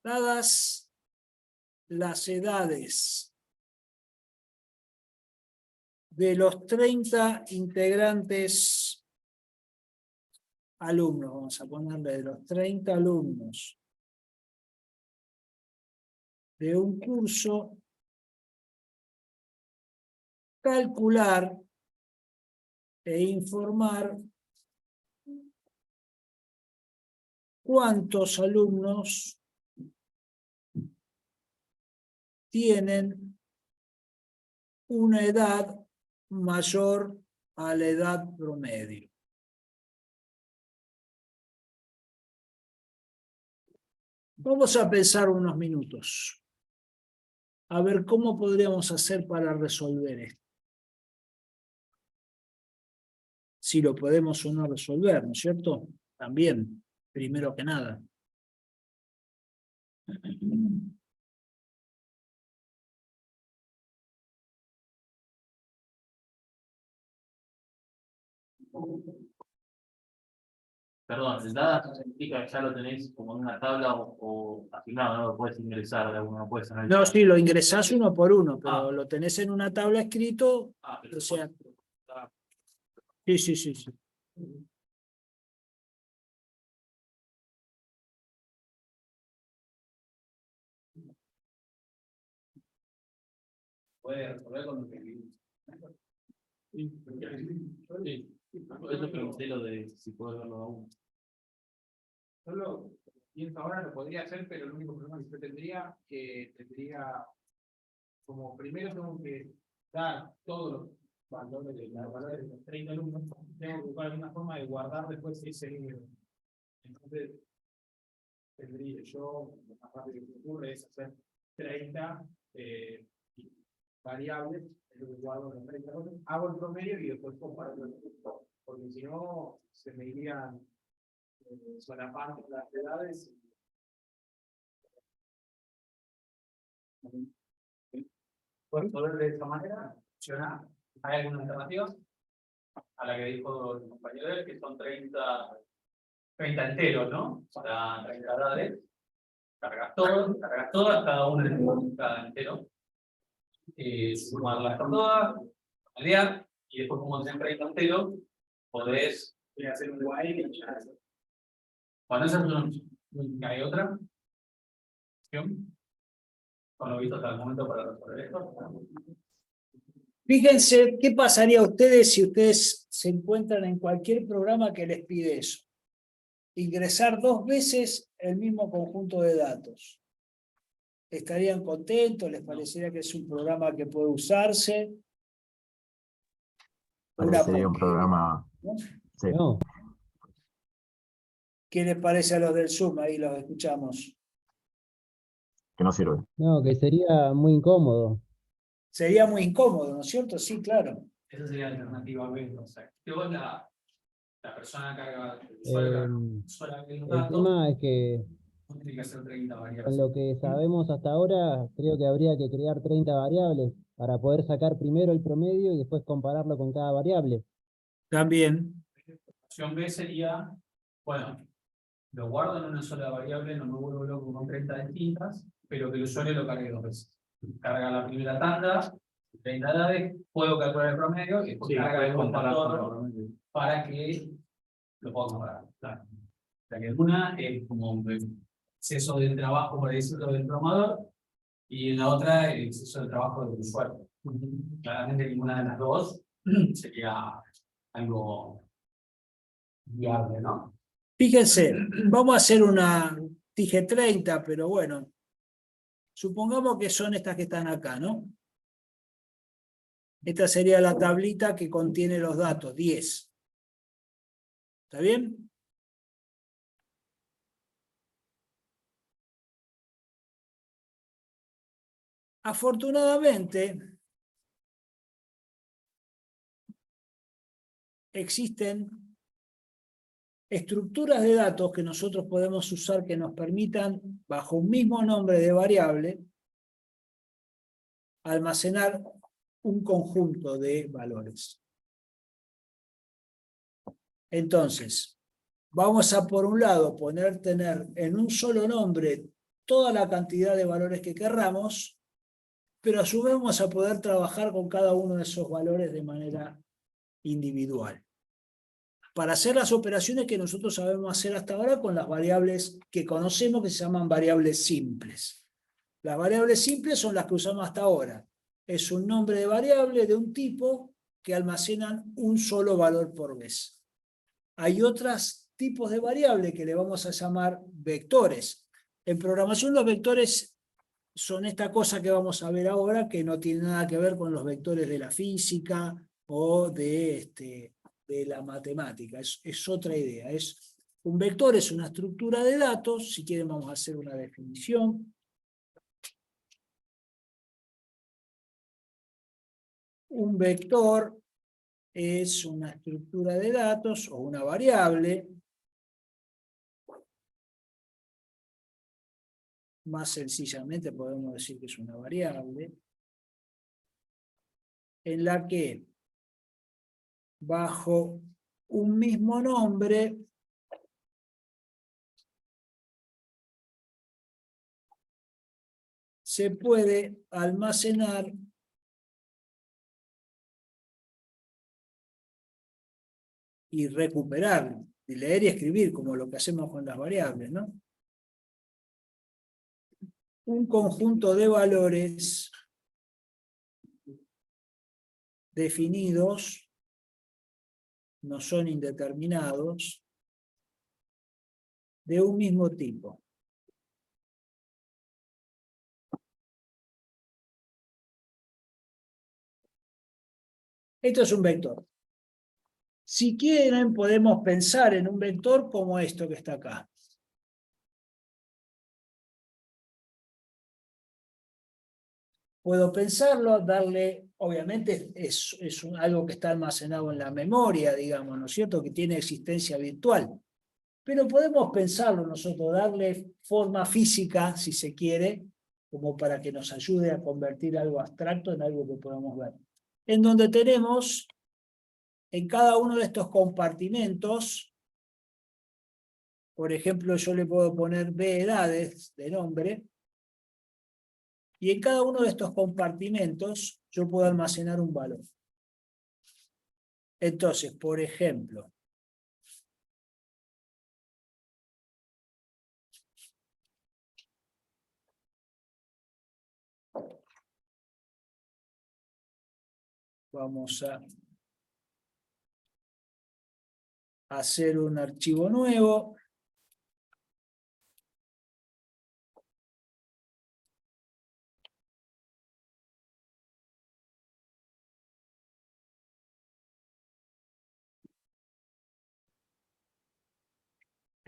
Dadas las edades de los 30 integrantes alumnos, vamos a ponerle de los 30 alumnos de un curso, calcular e informar cuántos alumnos tienen una edad mayor a la edad promedio. Vamos a pensar unos minutos, a ver cómo podríamos hacer para resolver esto. Si lo podemos o no resolver, ¿no es cierto? También, primero que nada. Perdón, data significa que ya lo tenéis como en una tabla o asignado, no lo puedes ingresar de alguna, no puedes analizar. No, sí, lo ingresás uno por uno, pero lo tenés en una tabla escrito, Pero o sea... Sí, sí, sí, sí. puede resolver con lo que vimos. Sí. Por eso pregunté lo de si puedo verlo aún. Solo pienso ahora lo podría hacer, pero el único problema que yo tendría, como primero tengo que dar todos los valores de los 30 alumnos, tengo que buscar alguna forma de guardar después ese número. Entonces, tendría yo, lo más rápido que me ocurre es hacer 30 variables, en lo que guardo los 30 valores, hago el promedio y después comparo el resultado, porque si no, se me irían solapando las edades. Por resolver de esta manera, funciona. ¿Hay alguna alternativa? A la que dijo el compañero de él, que son 30 enteros, ¿no? Para 30 edades. Cargas todas, cada uno en cada entero. Sumarlas todas, aliar, y después, como tenés 30 enteros, podés hacer un while. Bueno, esa es una. ¿Hay otra opción? Con lo visto hasta el momento para resolver esto. Fíjense qué pasaría a ustedes si ustedes se encuentran en cualquier programa que les pide eso. Ingresar 2 veces el mismo conjunto de datos. ¿Estarían contentos? ¿Les parecería que es un programa que puede usarse? Parecería un programa... ¿No? Sí. No, ¿Qué les parece a los del Zoom? Ahí los escuchamos. Que no sirve. no, que sería muy incómodo. Sería muy incómodo, ¿no es cierto? Sí, claro. Esa sería la alternativa B. O sea, que vos la persona carga El tema es que no tiene que hacer 30 variables. con lo que sabemos hasta ahora, creo que habría que crear 30 variables para poder sacar primero el promedio y después compararlo con cada variable. También. La opción B sería, bueno, lo guardo en una sola variable, no me vuelvo loco con 30 distintas, pero que el usuario lo cargue 2 veces. Carga la primera tanda, 30 edades, puedo calcular el promedio y después carga el comparator para que lo pueda comparar. Claro. O sea que una es como un exceso de trabajo, por decirlo, del programador, y en la otra el exceso de trabajo del usuario. Claramente ninguna de las dos sería algo viable, ¿no? Fíjense, vamos a hacer una, dije 30, pero bueno, supongamos que son estas que están acá, ¿no? Esta sería la tablita que contiene los datos, 10. ¿Está bien? Afortunadamente, existen estructuras de datos que nosotros podemos usar que nos permitan, bajo un mismo nombre de variable, almacenar un conjunto de valores. Entonces, vamos a por un lado tener en un solo nombre toda la cantidad de valores que querramos, pero a su vez vamos a poder trabajar con cada uno de esos valores de manera individual. Para hacer las operaciones que nosotros sabemos hacer hasta ahora con las variables que conocemos que se llaman variables simples. Las variables simples son las que usamos hasta ahora. Es un nombre de variable de un tipo que almacenan un solo valor por vez. Hay otros tipos de variables que le vamos a llamar vectores. En programación los vectores son esta cosa que vamos a ver ahora, que no tiene nada que ver con los vectores de la física o de la matemática. Es otra idea. Un vector es una estructura de datos. Si quieren vamos a hacer una definición. Un vector es una estructura de datos o una variable. Más sencillamente podemos decir que es una variable en la que bajo un mismo nombre se puede almacenar y recuperar, y leer y escribir, como lo que hacemos con las variables, ¿no? Un conjunto de valores definidos, no son indeterminados, de un mismo tipo. Esto es un vector. Si quieren, podemos pensar en un vector como esto que está acá. Puedo pensarlo, darle, obviamente es algo que está almacenado en la memoria, digamos, ¿no es cierto? Que tiene existencia virtual. Pero podemos pensarlo nosotros, darle forma física, si se quiere, como para que nos ayude a convertir algo abstracto en algo que podamos ver. En donde tenemos, en cada uno de estos compartimentos, por ejemplo, yo le puedo poner B edades de nombre, y en cada uno de estos compartimentos yo puedo almacenar un valor. Entonces, por ejemplo, vamos a hacer un archivo nuevo.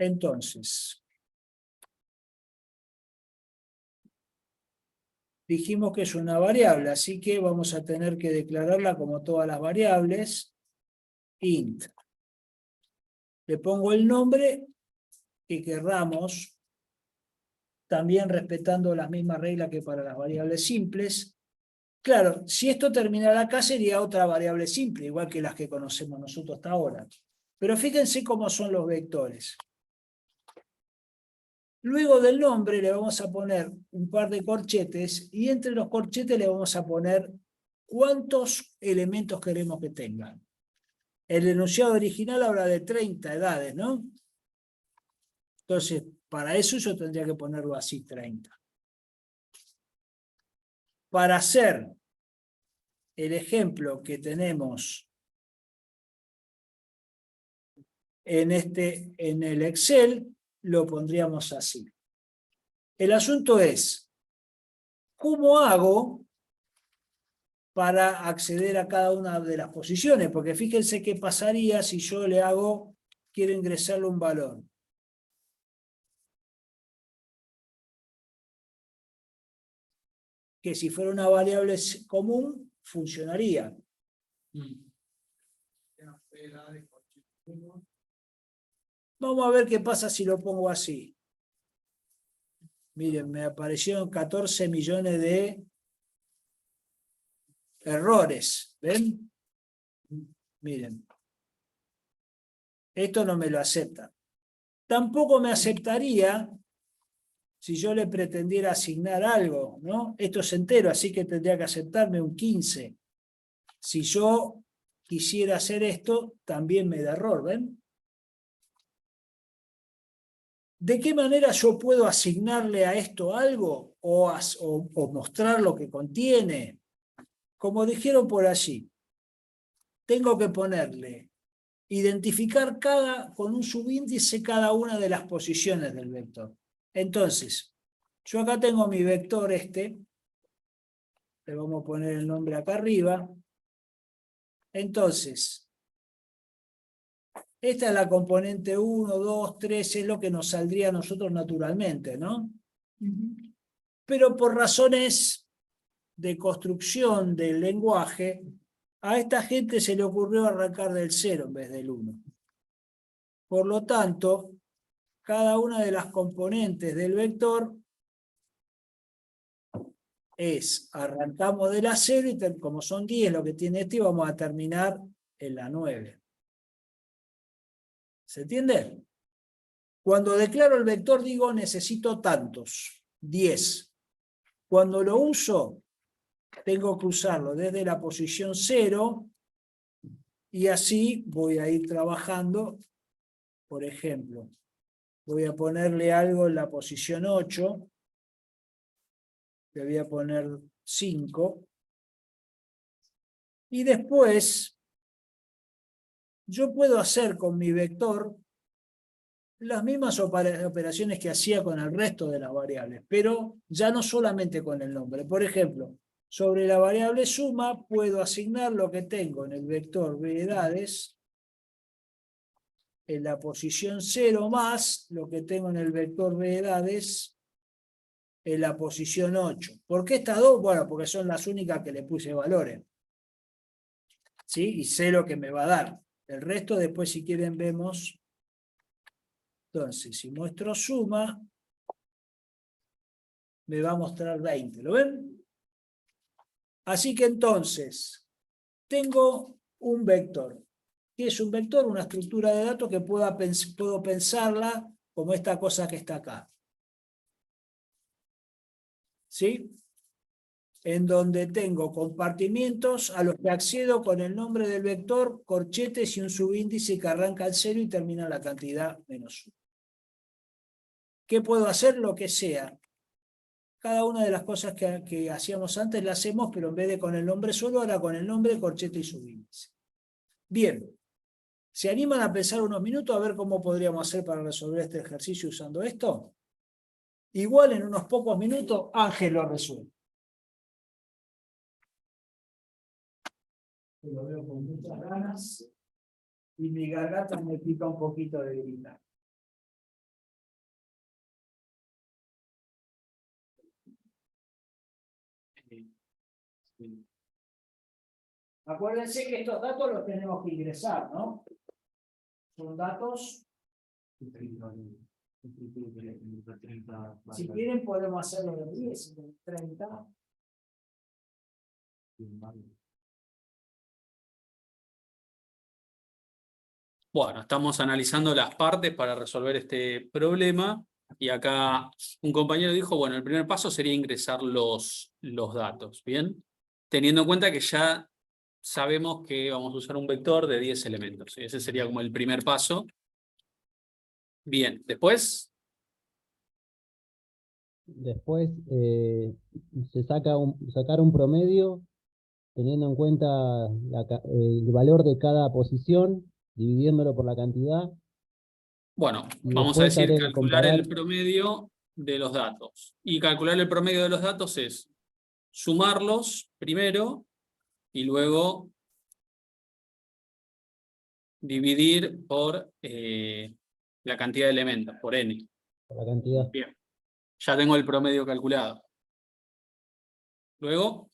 Entonces, dijimos que es una variable, así que vamos a tener que declararla como todas las variables, int. Le pongo el nombre que querramos, también respetando las mismas reglas que para las variables simples. Claro, si esto terminara acá sería otra variable simple, igual que las que conocemos nosotros hasta ahora. Pero fíjense cómo son los vectores. Luego del nombre le vamos a poner un par de corchetes y entre los corchetes le vamos a poner cuántos elementos queremos que tengan. El enunciado original habla de 30 edades, ¿no? Entonces, para eso yo tendría que ponerlo así, 30. Para hacer el ejemplo que tenemos en el Excel, lo pondríamos así. El asunto es, ¿cómo hago para acceder a cada una de las posiciones? Porque fíjense qué pasaría si yo le hago, quiero ingresarle un valor. Que si fuera una variable común, funcionaría. Vamos a ver qué pasa si lo pongo así. Miren, me aparecieron 14 millones de errores. ¿Ven? Miren. Esto no me lo acepta. Tampoco me aceptaría Si yo le pretendiera asignar algo, ¿no? Esto es entero, así que tendría que aceptarme un 15. Si yo quisiera hacer esto, también me da error, ¿ven? ¿De qué manera yo puedo asignarle a esto algo o mostrar lo que contiene? Como dijeron por allí, tengo que ponerle, identificar con un subíndice cada una de las posiciones del vector. Entonces, yo acá tengo mi vector le vamos a poner el nombre acá arriba. Entonces, esta es la componente 1, 2, 3, es lo que nos saldría a nosotros naturalmente, ¿no? Pero por razones de construcción del lenguaje, a esta gente se le ocurrió arrancar del 0 en vez del 1. Por lo tanto, cada una de las componentes del vector arrancamos de la 0 y como son 10 lo que tiene y vamos a terminar en la 9. ¿Se entiende? Cuando declaro el vector digo necesito tantos, 10. Cuando lo uso, tengo que usarlo desde la posición 0 y así voy a ir trabajando. Por ejemplo, voy a ponerle algo en la posición 8, le voy a poner 5 y después yo puedo hacer con mi vector las mismas operaciones que hacía con el resto de las variables, pero ya no solamente con el nombre. Por ejemplo, sobre la variable suma puedo asignar lo que tengo en el vector b edades en la posición 0 más lo que tengo en el vector b edades en la posición 8. ¿Por qué estas dos? Bueno, porque son las únicas que le puse valores. ¿Sí? Y sé lo que me va a dar. El resto después, si quieren, vemos. Entonces, si muestro suma, me va a mostrar 20. ¿Lo ven? Así que entonces, tengo un vector. ¿Qué es un vector? Una estructura de datos que puedo pensarla como esta cosa que está acá. ¿Sí? En donde tengo compartimientos a los que accedo con el nombre del vector, corchetes y un subíndice que arranca al 0 y termina la cantidad menos 1. ¿Qué puedo hacer? Lo que sea. Cada una de las cosas que hacíamos antes la hacemos, pero en vez de con el nombre solo, ahora con el nombre, corchete y subíndice. Bien. ¿Se animan a pensar unos minutos a ver cómo podríamos hacer para resolver este ejercicio usando esto? Igual en unos pocos minutos Ángel lo resuelve. Lo veo con muchas ganas y mi garganta me pica un poquito de gritar. Acuérdense que estos datos los tenemos que ingresar, ¿no? Son datos. Si quieren podemos hacerlo de 10, de 30. Bueno, estamos analizando las partes para resolver este problema y acá un compañero dijo, bueno, el primer paso sería ingresar los datos, ¿bien? Teniendo en cuenta que ya sabemos que vamos a usar un vector de 10 elementos. Ese sería como el primer paso. Bien, después... Después sacar un promedio teniendo en cuenta el valor de cada posición, dividiéndolo por la cantidad. Bueno, Y vamos a después decir habría que calcular comparar. el promedio de los datos. Y calcular el promedio de los datos es sumarlos primero y luego dividir por la cantidad de elementos, por n. Por la cantidad. Bien, ya tengo el promedio calculado. Luego,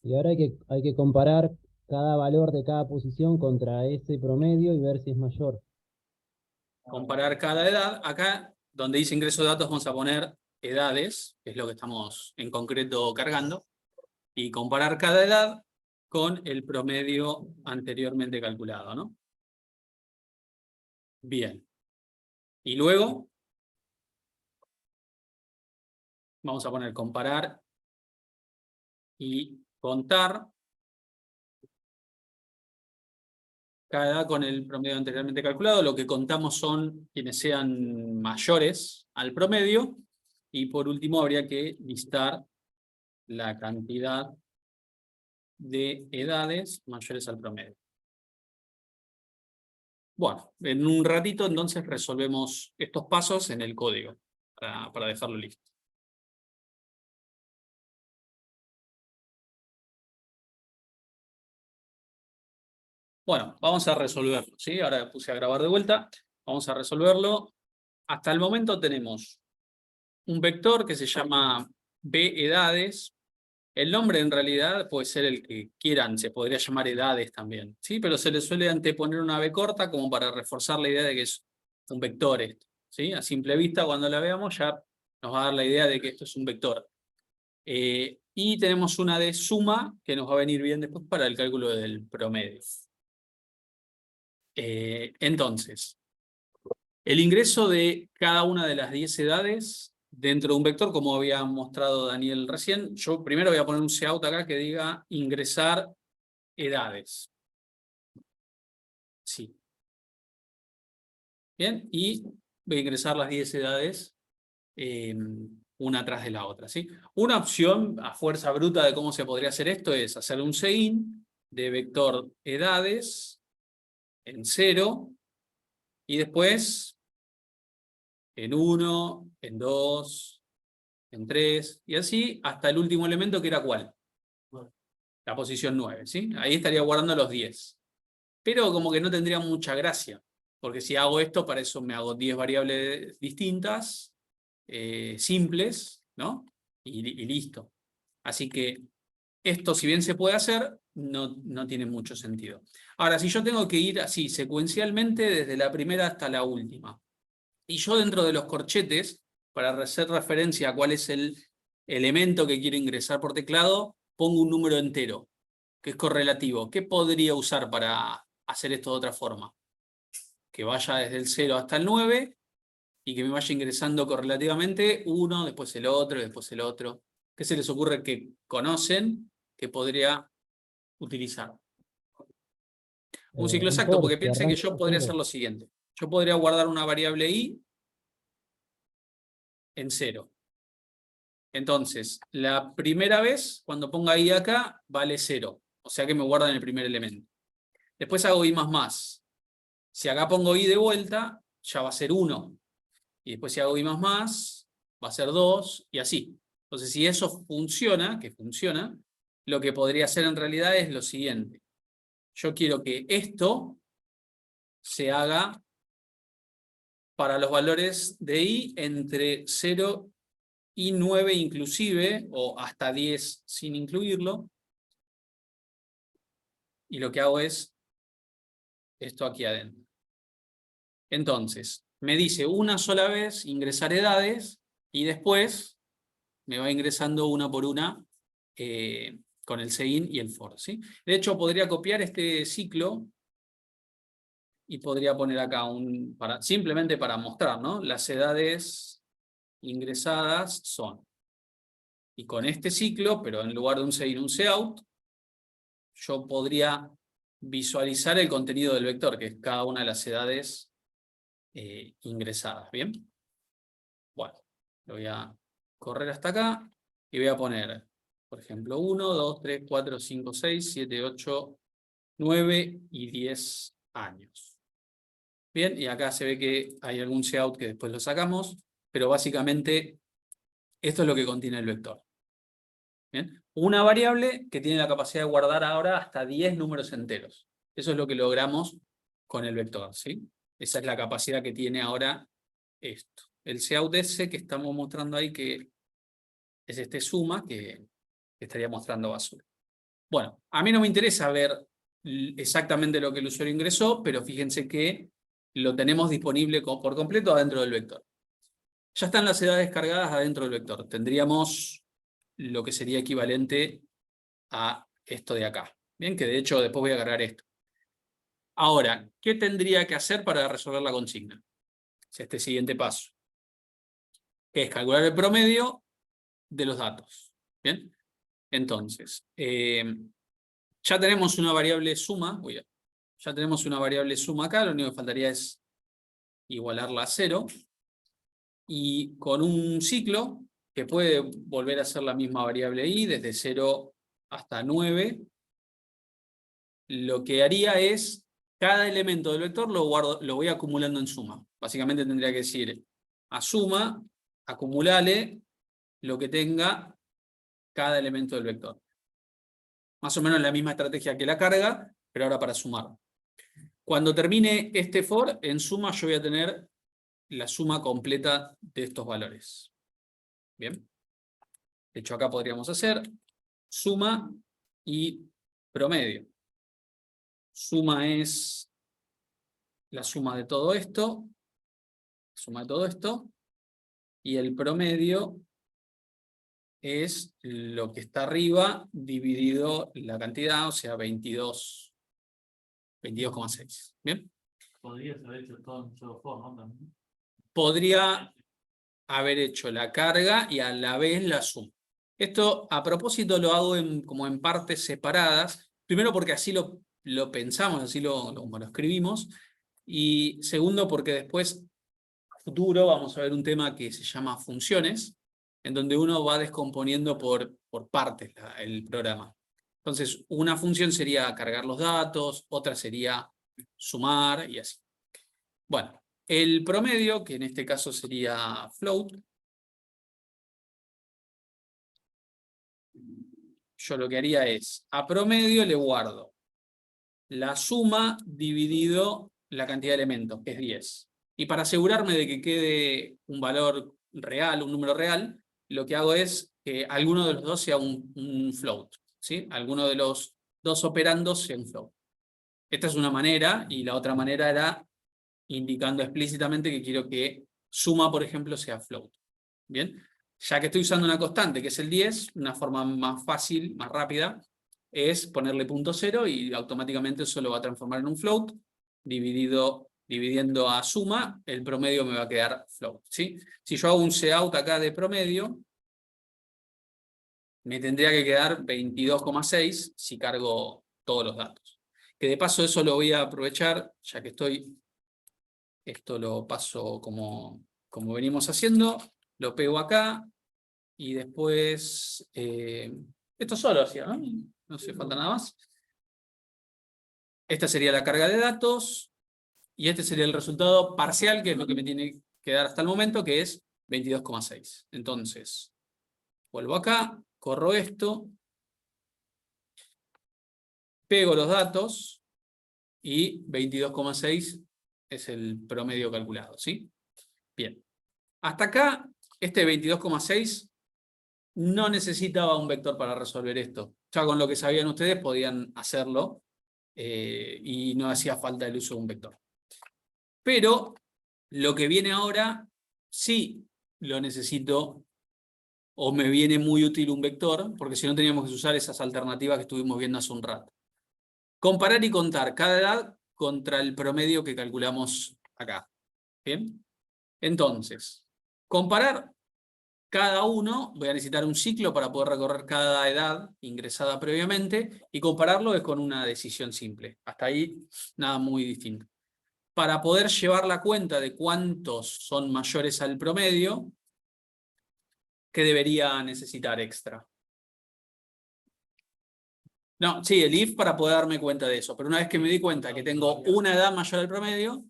Y ahora hay que comparar cada valor de cada posición contra ese promedio y ver si es mayor. comparar cada edad. Acá, donde dice ingreso de datos, vamos a poner edades, que es lo que estamos en concreto cargando, y comparar cada edad con el promedio anteriormente calculado, ¿no? Bien. Y luego, Vamos a poner comparar y contar cada edad con el promedio anteriormente calculado. Lo que contamos son quienes sean mayores al promedio. Y por último habría que listar la cantidad de edades mayores al promedio. Bueno, en un ratito entonces resolvemos estos pasos en el código para dejarlo listo. Bueno, vamos a resolverlo, ¿sí? Ahora puse a grabar de vuelta. Vamos a resolverlo. Hasta el momento tenemos un vector que se llama B edades. El nombre en realidad puede ser el que quieran, se podría llamar edades también, ¿sí? Pero se le suele anteponer una B corta como para reforzar la idea de que es un vector esto, ¿sí? A simple vista, cuando la veamos ya nos va a dar la idea de que esto es un vector. Y tenemos una de suma que nos va a venir bien después para el cálculo del promedio. Entonces, el ingreso de cada una de las 10 edades dentro de un vector, como había mostrado Daniel recién, yo primero voy a poner un cout acá que diga ingresar edades. Sí. Bien, y voy a ingresar las 10 edades una tras de la otra, ¿sí? Una opción a fuerza bruta de cómo se podría hacer esto es hacer un sein de vector edades en 0 y después en 1, en 2, en 3 y así hasta el último elemento que era ¿cuál? La posición 9, ¿sí? Ahí estaría guardando los 10. Pero como que no tendría mucha gracia, porque si hago esto, para eso me hago 10 variables distintas, simples, ¿no? Y listo. Así que esto, si bien se puede hacer, no tiene mucho sentido. Ahora, si yo tengo que ir así, secuencialmente, desde la primera hasta la última, y yo dentro de los corchetes, para hacer referencia a cuál es el elemento que quiero ingresar por teclado, pongo un número entero, que es correlativo. ¿Qué podría usar para hacer esto de otra forma? Que vaya desde el 0 hasta el 9 y que me vaya ingresando correlativamente uno, después el otro, y después el otro. ¿Qué se les ocurre que conocen que podría utilizar? Un ciclo exacto, porque piensen que yo podría hacer lo siguiente. Yo podría guardar una variable i en 0. Entonces, la primera vez, cuando ponga i acá, vale 0. O sea que me guardan el primer elemento. Después hago i más. Si acá pongo i de vuelta, ya va a ser 1. Y después si hago i más, va a ser 2, y así. Entonces, si eso funciona, que funciona, lo que podría hacer en realidad es lo siguiente. Yo quiero que esto se haga para los valores de i entre 0 y 9 inclusive, o hasta 10 sin incluirlo. Y lo que hago es esto aquí adentro. Entonces, me dice una sola vez ingresar edades y después me va ingresando una por una con el sein y el for, ¿sí? De hecho, podría copiar este ciclo y podría poner acá simplemente para mostrar, ¿no? Las edades ingresadas son. Y con este ciclo, pero en lugar de un sein, un cout, yo podría visualizar el contenido del vector, que es cada una de las edades ingresadas, ¿bien? Bueno, lo voy a correr hasta acá y voy a poner, por ejemplo, 1, 2, 3, 4, 5, 6, 7, 8, 9 y 10 años. Bien, y acá se ve que hay algún cout que después lo sacamos, pero básicamente esto es lo que contiene el vector. ¿Bien? Una variable que tiene la capacidad de guardar ahora hasta 10 números enteros. Eso es lo que logramos con el vector, ¿sí? Esa es la capacidad que tiene ahora esto. El cout ese que estamos mostrando ahí, que es este suma, que estaría mostrando basura. Bueno, a mí no me interesa ver exactamente lo que el usuario ingresó, pero fíjense que lo tenemos disponible por completo adentro del vector. Ya están las edades cargadas adentro del vector. Tendríamos lo que sería equivalente a esto de acá. Bien, que de hecho después voy a cargar esto. Ahora, ¿qué tendría que hacer para resolver la consigna? Es este siguiente paso, que es calcular el promedio de los datos. ¿Bien? Entonces, ya tenemos una variable suma. Ya tenemos una variable suma acá, lo único que faltaría es igualarla a 0. Y con un ciclo, que puede volver a ser la misma variable i, desde 0 hasta 9, lo que haría es, cada elemento del vector lo voy acumulando en suma. Básicamente tendría que decir, a suma, acumulale lo que tenga cada elemento del vector. Más o menos la misma estrategia que la carga, pero ahora para sumar. Cuando termine este for, en suma yo voy a tener la suma completa de estos valores. Bien. De hecho, acá podríamos hacer suma y promedio. Suma es la suma de todo esto. Suma de todo esto. Y el promedio es lo que está arriba dividido la cantidad, o sea, 22,6. ¿Bien? Podrías haber hecho todo en un solo for, ¿no? También. Podría haber hecho la carga y a la vez la suma. Esto, a propósito, lo hago como en partes separadas. Primero porque así lo pensamos, así lo escribimos. Y segundo porque después, a futuro, vamos a ver un tema que se llama funciones, en donde uno va descomponiendo por partes el programa. Entonces, una función sería cargar los datos, otra sería sumar y así. Bueno, el promedio, que en este caso sería float, yo lo que haría es, a promedio le guardo la suma dividido la cantidad de elementos, que es 10. Y para asegurarme de que quede un valor real, un número real, lo que hago es que alguno de los dos sea un float, ¿sí? Alguno de los dos operandos sea un float. Esta es una manera, y la otra manera era indicando explícitamente que quiero que suma, por ejemplo, sea float. ¿Bien? Ya que estoy usando una constante, que es el 10, una forma más fácil, más rápida, es ponerle punto 0 y automáticamente eso lo va a transformar en un float, dividiendo a suma, el promedio me va a quedar float, ¿sí? Si yo hago un cout acá de promedio, me tendría que quedar 22,6 si cargo todos los datos. Que de paso eso lo voy a aprovechar, ya que esto lo paso como venimos haciendo, lo pego acá, y después, esto solo hacía, ¿no? No hace falta nada más. Esta sería la carga de datos, y este sería el resultado parcial, que es lo que me tiene que dar hasta el momento, que es 22,6. Entonces, vuelvo acá, corro esto, pego los datos, y 22,6 es el promedio calculado, ¿sí? Bien. Hasta acá, este 22,6 no necesitaba un vector para resolver esto. Ya con lo que sabían ustedes podían hacerlo y no hacía falta el uso de un vector. Pero lo que viene ahora sí lo necesito o me viene muy útil un vector, porque si no teníamos que usar esas alternativas que estuvimos viendo hace un rato. Comparar y contar cada edad contra el promedio que calculamos acá. ¿Bien? Entonces, comparar cada uno, voy a necesitar un ciclo para poder recorrer cada edad ingresada previamente, y compararlo es con una decisión simple. Hasta ahí, nada muy distinto. Para poder llevar la cuenta de cuántos son mayores al promedio, ¿qué debería necesitar extra? No, sí, el if para poder darme cuenta de eso, pero una vez que me di cuenta que tengo una edad mayor al promedio,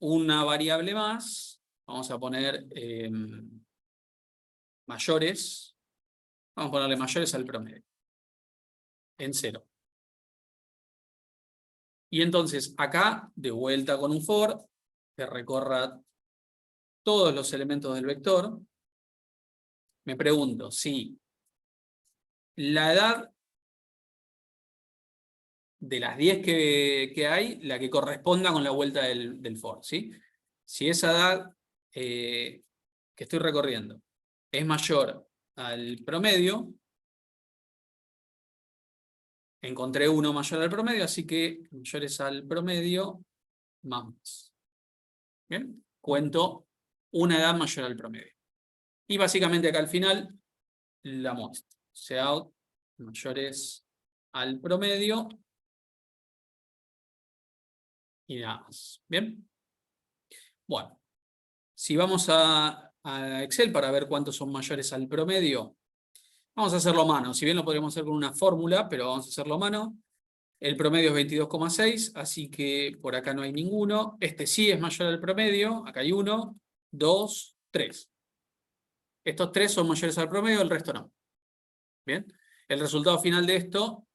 una variable más, vamos a poner mayores, vamos a ponerle mayores al promedio, en 0. Y entonces acá, de vuelta con un for, que recorra todos los elementos del vector, me pregunto si la edad de las 10 que hay, la que corresponda con la vuelta del for, ¿sí? Si esa edad que estoy recorriendo es mayor al promedio, encontré uno mayor al promedio, así que mayores al promedio más. ¿Bien? Cuento una edad mayor al promedio. Y básicamente acá al final la muestra. Cout mayores al promedio. Y nada más. ¿Bien? Bueno, si vamos a Excel para ver cuántos son mayores al promedio, vamos a hacerlo a mano. Si bien lo podríamos hacer con una fórmula, pero vamos a hacerlo a mano. El promedio es 22,6, así que por acá no hay ninguno. Este sí es mayor al promedio. Acá hay 1, 2, 3. Estos 3 son mayores al promedio, el resto no. ¿Bien? El resultado final de esto,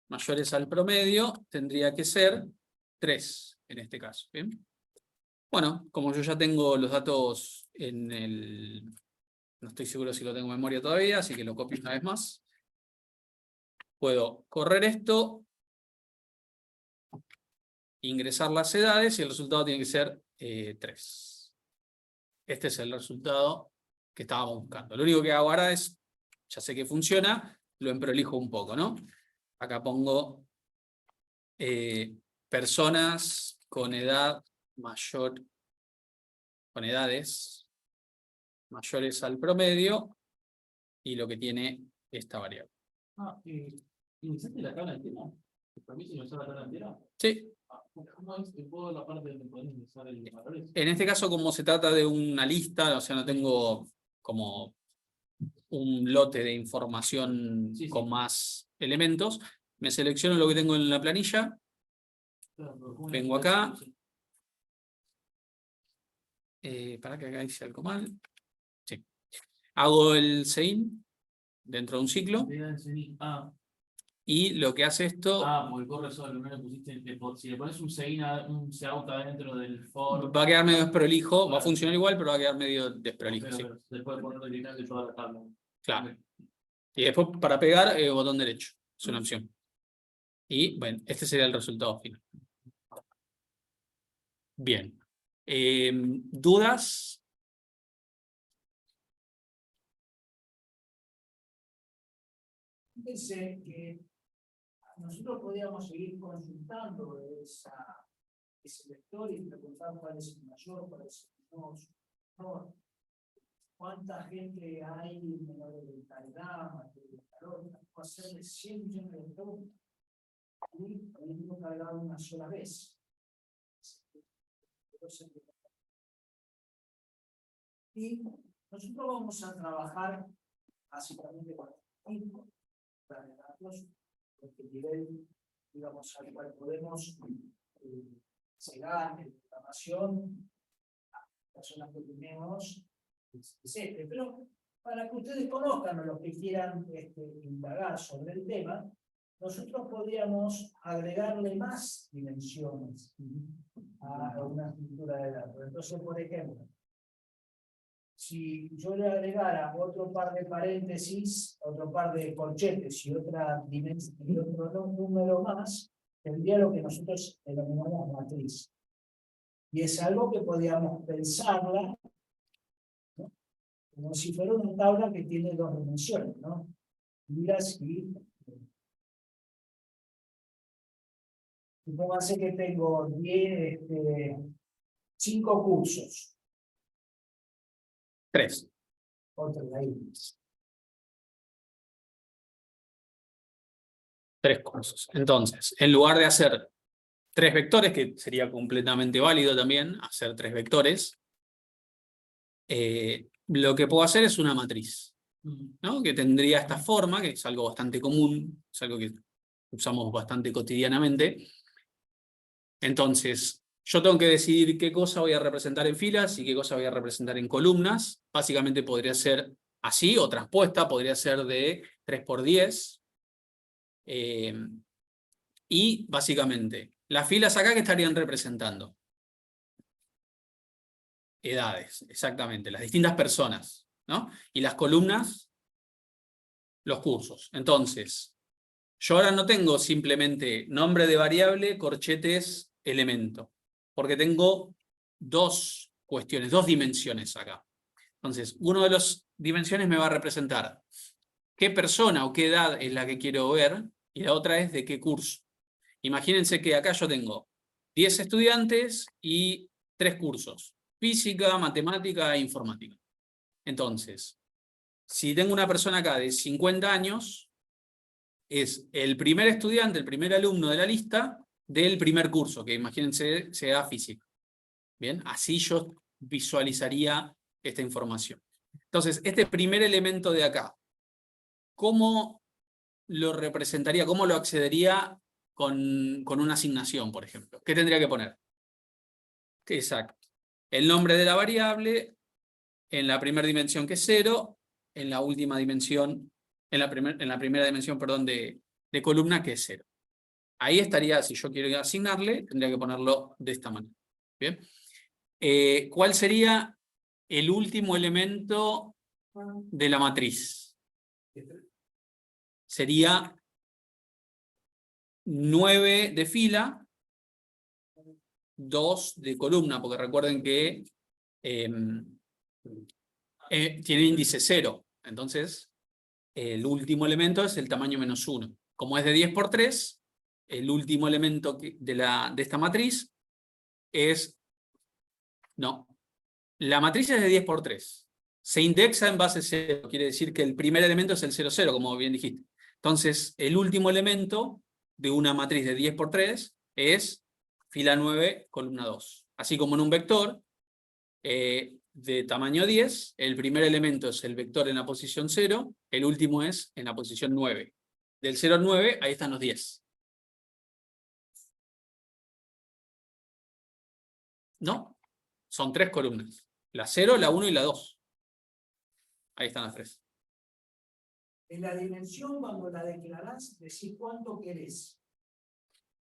mayores al promedio, tendría que ser 3 en este caso. ¿Bien? Bueno, como yo ya tengo los datos en el... No estoy seguro si lo tengo en memoria todavía, así que lo copio una vez más. Puedo correr esto, ingresar las edades y el resultado tiene que ser 3. Este es el resultado que estábamos buscando. Lo único que hago ahora es, ya sé que funciona, lo emprolijo un poco, ¿no? Acá pongo personas con edad mayor, con edades mayores al promedio y lo que tiene esta variable. ¿Ingresaste la tabla entera? ¿Para mí se ingresó la tabla entera? Sí. ¿Cómo es que puedo la parte donde podés ingresar el valores? En este caso, como se trata de una lista, o sea, no tengo como un lote de información con más elementos, me selecciono lo que tengo en la planilla, vengo acá, para que acá hice algo mal, sí. Hago el sein dentro de un ciclo, y lo que hace esto... porque corre solo, no le pusiste, si le pones un Seout dentro del for... Va a quedar medio desprolijo, va a funcionar igual, pero va a quedar medio desprolijo. Pero, Sí. después de ponerlo directamente toda la tabla. Claro. Y después para pegar, botón derecho, es una opción. Y bueno, este sería el resultado final. Bien. ¿Dudas? Fíjense que nosotros podríamos seguir consultando ese vector y preguntar cuál es el mayor, cuál es el menor. ¿Cuánta gente hay menor de calidad, mayor de calor? Hacerle 100 millones de preguntas y poderlo cargar una sola vez. Y nosotros vamos a trabajar básicamente con el datos, porque el nivel, digamos, al cual podemos llegar en programación a personas que tenemos, es este. Pero para que ustedes conozcan o los que quieran indagar sobre el tema, nosotros podríamos agregarle más dimensiones a una estructura de datos. Entonces, por ejemplo, si yo le agregara otro par de paréntesis, otro par de corchetes y otra dimensión y otro número más, tendría lo que nosotros denominamos matriz. Y es algo que podríamos pensarla, ¿no? Como si fuera una tabla que tiene 2 dimensiones, ¿no? Mira si supóngase que tengo 5 cursos. 3. Otro de ahí. 3 cursos. Entonces, en lugar de hacer 3 vectores, que sería completamente válido también hacer 3 vectores, lo que puedo hacer es una matriz, ¿no? Que tendría esta forma, que es algo bastante común, es algo que usamos bastante cotidianamente. Entonces, yo tengo que decidir qué cosa voy a representar en filas y qué cosa voy a representar en columnas. Básicamente podría ser así, o transpuesta, podría ser de 3×10. Y básicamente, las filas acá que estarían representando edades, exactamente, las distintas personas, ¿no? Y las columnas, los cursos. Entonces, yo ahora no tengo simplemente nombre de variable, corchetes, elemento, porque tengo 2 cuestiones, 2 dimensiones acá. Entonces, una de las dimensiones me va a representar qué persona o qué edad es la que quiero ver, y la otra es de qué curso. Imagínense que acá yo tengo 10 estudiantes y 3 cursos. Física, matemática e informática. Entonces, si tengo una persona acá de 50 años, es el primer estudiante, el primer alumno de la lista del primer curso, que imagínense sea física. Bien, así yo visualizaría esta información. Entonces, este primer elemento de acá, ¿cómo lo representaría? ¿Cómo lo accedería con una asignación, por ejemplo? ¿Qué tendría que poner? Exacto. El nombre de la variable en la primera dimensión, que es 0, en la última dimensión, en la primera dimensión, perdón, de columna, que es 0. Ahí estaría, si yo quiero asignarle, tendría que ponerlo de esta manera. ¿Bien? ¿Cuál sería el último elemento de la matriz? Sería 9 de fila, 2 de columna, porque recuerden que tiene índice 0. Entonces, el último elemento es el tamaño -1. Como es de 10 por 3, el último elemento de esta matriz es... No. La matriz es de 10 por 3. Se indexa en base 0. Quiere decir que el primer elemento es el 0, 0, como bien dijiste. Entonces, el último elemento de una matriz de 10 por 3 es fila 9, columna 2. Así como en un vector de tamaño 10, el primer elemento es el vector en la posición 0, el último es en la posición 9. Del 0 al 9, ahí están los 10. ¿No? Son 3 columnas. La 0, la 1 y la 2. Ahí están las 3. En la dimensión, cuando la declarás, decís cuánto querés.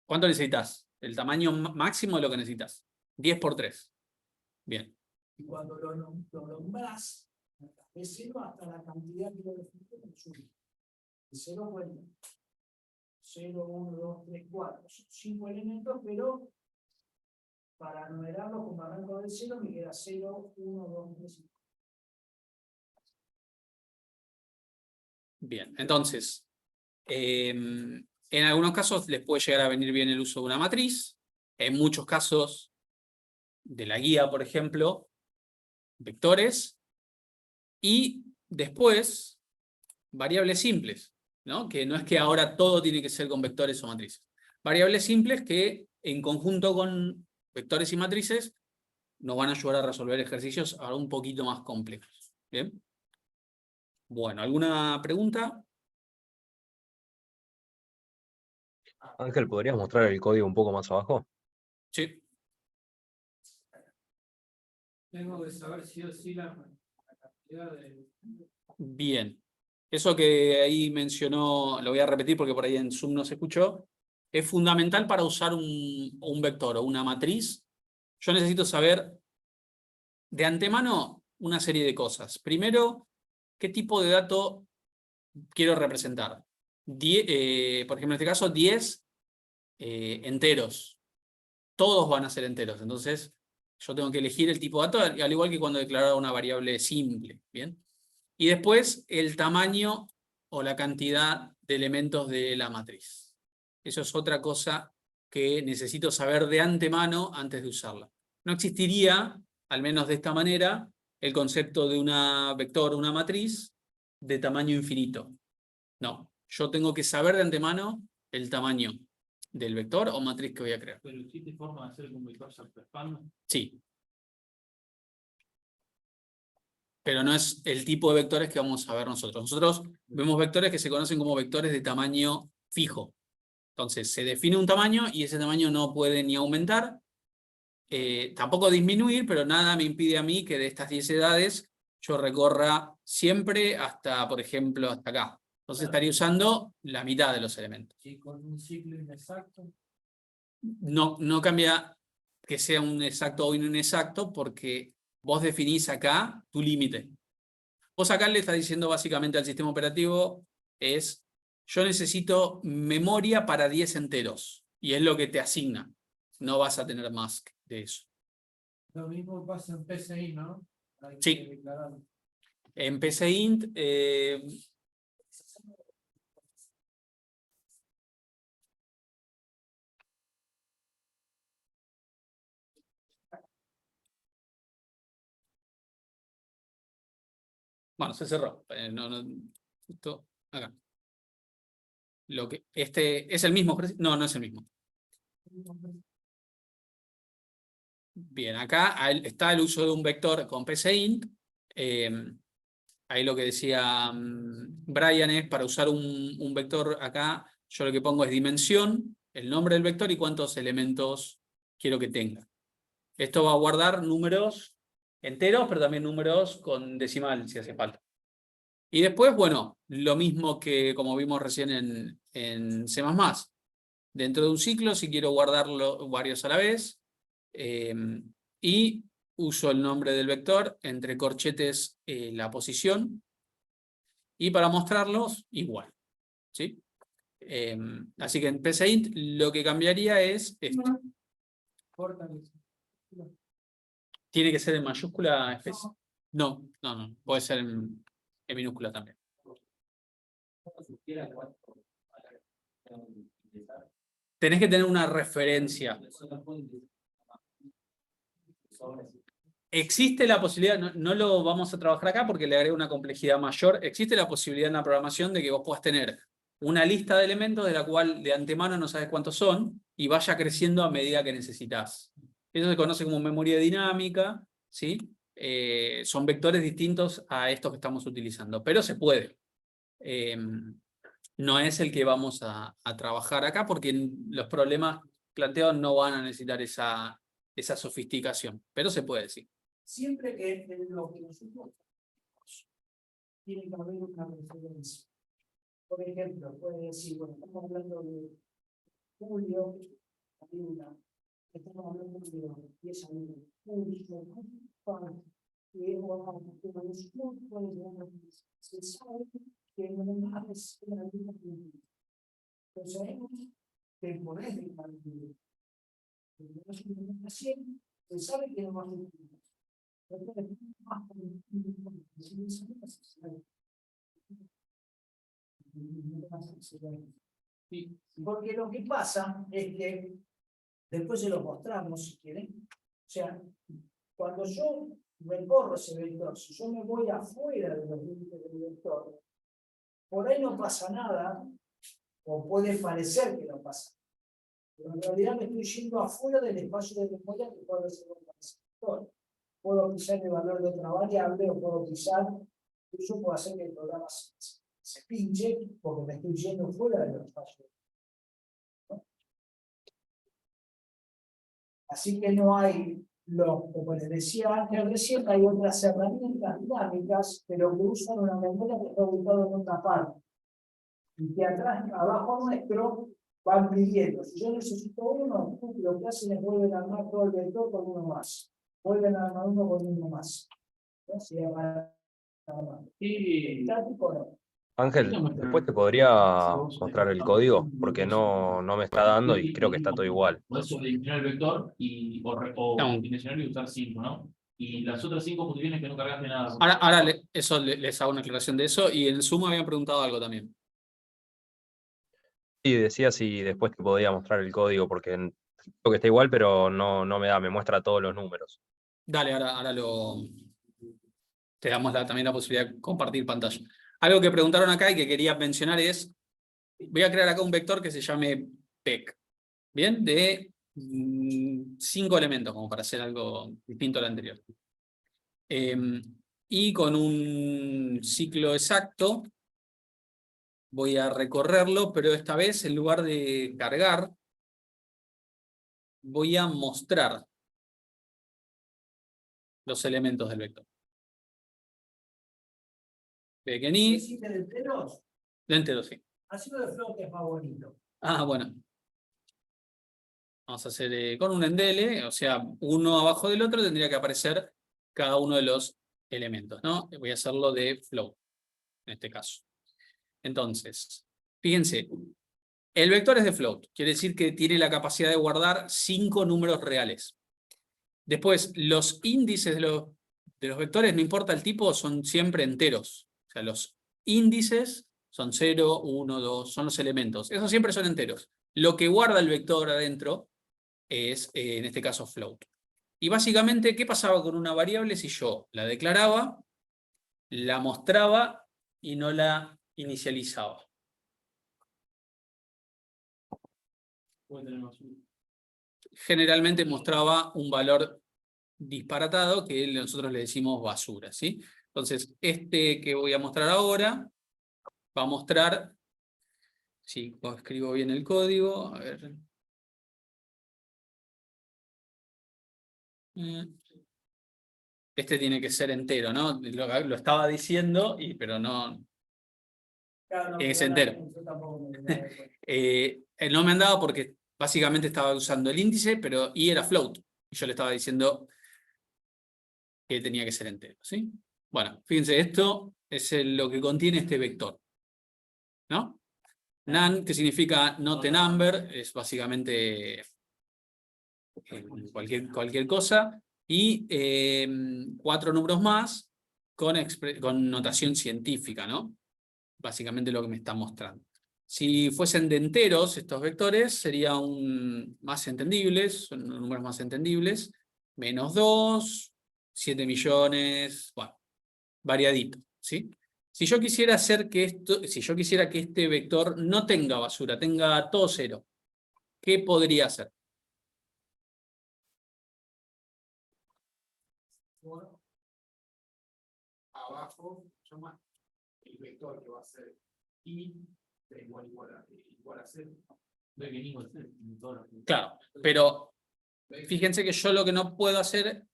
¿Cuánto necesitas? El tamaño máximo de lo que necesitas. 10 por 3. Bien. Y cuando lo nombrás, de 0 hasta la cantidad que lo definiste con suma. De 0 cuenta. 0, 1, 2, 3, 4. Son 5 elementos, pero para numerarlos como arranco de 0 me queda 0, 1, 2, 3, 5. Bien, entonces, en algunos casos les puede llegar a venir bien el uso de una matriz. En muchos casos de la guía, por ejemplo, vectores. Y después, variables simples, ¿no? Que no es que ahora todo tiene que ser con vectores o matrices. Variables simples que en conjunto con vectores y matrices nos van a ayudar a resolver ejercicios ahora un poquito más complejos. ¿Bien? Bueno, ¿alguna pregunta? Ángel, ¿podrías mostrar el código un poco más abajo? Sí. Tengo que saber sí o sí la cantidad de... Bien. Eso que ahí mencionó, lo voy a repetir porque por ahí en Zoom no se escuchó, es fundamental para usar un vector o una matriz. Yo necesito saber de antemano una serie de cosas. Primero, ¿qué tipo de dato quiero representar? Por ejemplo, en este caso, 10 enteros. Todos van a ser enteros. Entonces, yo tengo que elegir el tipo de dato, al igual que cuando declaraba una variable simple. ¿Bien? Y después, el tamaño o la cantidad de elementos de la matriz. Eso es otra cosa que necesito saber de antemano antes de usarla. No existiría, al menos de esta manera, el concepto de una vector o una matriz de tamaño infinito. No, yo tengo que saber de antemano el tamaño del vector o matriz que voy a crear. ¿Pero existe forma de hacer un vector subexpando? Sí. Pero no es el tipo de vectores que vamos a ver nosotros. Nosotros vemos vectores que se conocen como vectores de tamaño fijo. Entonces, se define un tamaño y ese tamaño no puede ni aumentar, tampoco disminuir, pero nada me impide a mí que de estas 10 edades yo recorra siempre hasta, por ejemplo, hasta acá. Entonces estaría usando la mitad de los elementos. ¿Y con un ciclo inexacto? No cambia que sea un exacto o un inexacto porque vos definís acá tu límite. Vos acá le estás diciendo básicamente al sistema operativo yo necesito memoria para 10 enteros y es lo que te asigna. No vas a tener más de eso. Lo mismo pasa en PCI, ¿no? Sí. En PCInt Bueno, se cerró. Justo acá. Este es el mismo. No, no es el mismo. Bien, acá está el uso de un vector con PCInt. Ahí lo que decía Brian es, para usar un vector acá, yo lo que pongo es dimensión, el nombre del vector y cuántos elementos quiero que tenga. Esto va a guardar números enteros, pero también números con decimal, si hace falta. Y después, bueno, lo mismo que como vimos recién en C++. Dentro de un ciclo, si quiero guardarlo varios a la vez, y uso el nombre del vector, entre corchetes la posición, y para mostrarlos, igual. ¿Sí? Así que en PCInt lo que cambiaría es esto. ¿Tiene que ser en mayúscula especie? No, puede ser en minúscula también. Tenés que tener una referencia. Existe la posibilidad, no lo vamos a trabajar acá porque le agrego una complejidad mayor, existe la posibilidad en la programación de que vos puedas tener una lista de elementos de la cual de antemano no sabes cuántos son y vaya creciendo a medida que necesitas. Eso se conoce como memoria dinámica, ¿sí? Son vectores distintos a estos que estamos utilizando, pero se puede. No es el que vamos a trabajar acá porque los problemas planteados no van a necesitar esa sofisticación, pero se puede decir. Siempre que en lo que nosotros tiene que haber una referencia. Por ejemplo, puede decir, bueno, estamos hablando de julio, estamos hablando de 10 años, se sabe que no es una línea de entonces sabemos que podés dejar de se sabe que no va a ser porque lo que pasa es que después se lo mostramos si quieren. O sea, cuando yo recorro ese vector, si yo me voy afuera de los límites del vector, por ahí no pasa nada, o puede parecer que no pasa nada. Pero en realidad me estoy yendo afuera del espacio de memoria que puede ser un vector. Puedo pisar el valor de otra variable, o puedo pisar, eso puede hacer que el programa se pinche, porque me estoy yendo fuera del espacio. ¿No? Así que no hay, como les decía antes recién, hay otras herramientas dinámicas, pero que usan una memoria que está ubicada en otra parte. Y que atrás, abajo nuestro, van pidiendo. Si yo necesito uno, lo que hacen es vuelven a armar todo el vector con uno más. Vuelven a armar uno con uno más. ¿No? Si estático no. Ángel, después te podría mostrar el código, porque no me está dando y creo que está todo igual. Puedes dimensionar el vector o dimensionar y usar 5, ¿no? Y las otras 5 posiciones que no cargaste nada. Ahora les hago una aclaración de eso, y en Zoom habían preguntado algo también. Sí, decía si después te podía mostrar el código, porque creo que está igual, pero no me da, me muestra todos los números. Dale, ahora te damos también la posibilidad de compartir pantalla. Algo que preguntaron acá y que quería mencionar es, voy a crear acá un vector que se llame PEC, ¿bien? De 5 elementos, como para hacer algo distinto al anterior. Y con un ciclo exacto voy a recorrerlo, pero esta vez en lugar de cargar, voy a mostrar los elementos del vector. Pequeñí. ¿Hiciste de enteros? De enteros, sí. Así lo de float es más bonito. Ah, bueno. Vamos a hacer con un endele, o sea, uno abajo del otro tendría que aparecer cada uno de los elementos, ¿no? Voy a hacerlo de float, en este caso. Entonces, fíjense, el vector es de float, quiere decir que tiene la capacidad de guardar 5 números reales. Después, los índices de los vectores, no importa el tipo, son siempre enteros. O sea, los índices son 0, 1, 2, son los elementos. Esos siempre son enteros. Lo que guarda el vector adentro es, en este caso, float. Y básicamente, ¿qué pasaba con una variable si yo la declaraba la mostraba y no la inicializaba. Generalmente mostraba un valor disparatado que nosotros le decimos basura, ¿sí? Entonces, este que voy a mostrar ahora va a mostrar, si escribo bien el código, a ver. Este tiene que ser entero, ¿no? Lo estaba diciendo, pero no. Claro, Es entero. yo tampoco me doy cuenta. No me andaba porque básicamente estaba usando el índice, pero y era float. Y yo le estaba diciendo que tenía que ser entero, ¿sí? Bueno, fíjense, esto es lo que contiene este vector, ¿no? None, que significa not a number, es básicamente cualquier cosa, y 4 números más con notación científica, ¿no? Básicamente lo que me está mostrando. Si fuesen de enteros estos vectores, serían más entendibles, son números más entendibles, -2, 7 millones, bueno, variadito, ¿sí? Si yo quisiera hacer que si yo quisiera que este vector no tenga basura, tenga todo cero, ¿qué podría hacer? Abajo, llama el vector que va a ser i de igual a 0. Claro, pero fíjense que yo lo que no puedo hacer,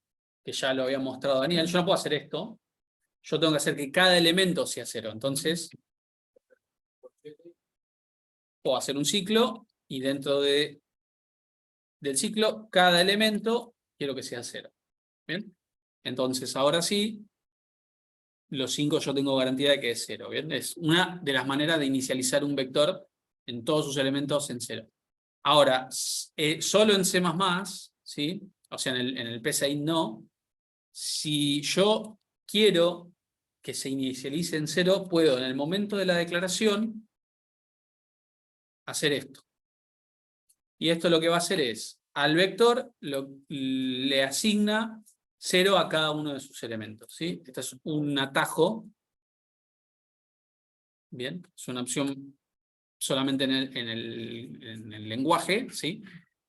que ya lo había mostrado Daniel, yo no puedo hacer esto, yo tengo que hacer que cada elemento sea 0. Entonces, puedo hacer un ciclo y dentro del ciclo, cada elemento quiero que sea 0. ¿Bien? Entonces, ahora sí, los 5 yo tengo garantía de que es 0. ¿Bien? Es una de las maneras de inicializar un vector en todos sus elementos en 0. Ahora, solo en C++, ¿sí? O sea, en el PSAINT no. Si yo quiero que se inicialice en 0, puedo en el momento de la declaración hacer esto. Y esto lo que va a hacer es, al vector le asigna 0 a cada uno de sus elementos, ¿sí? Este es un atajo. Bien, es una opción solamente en el lenguaje, ¿sí?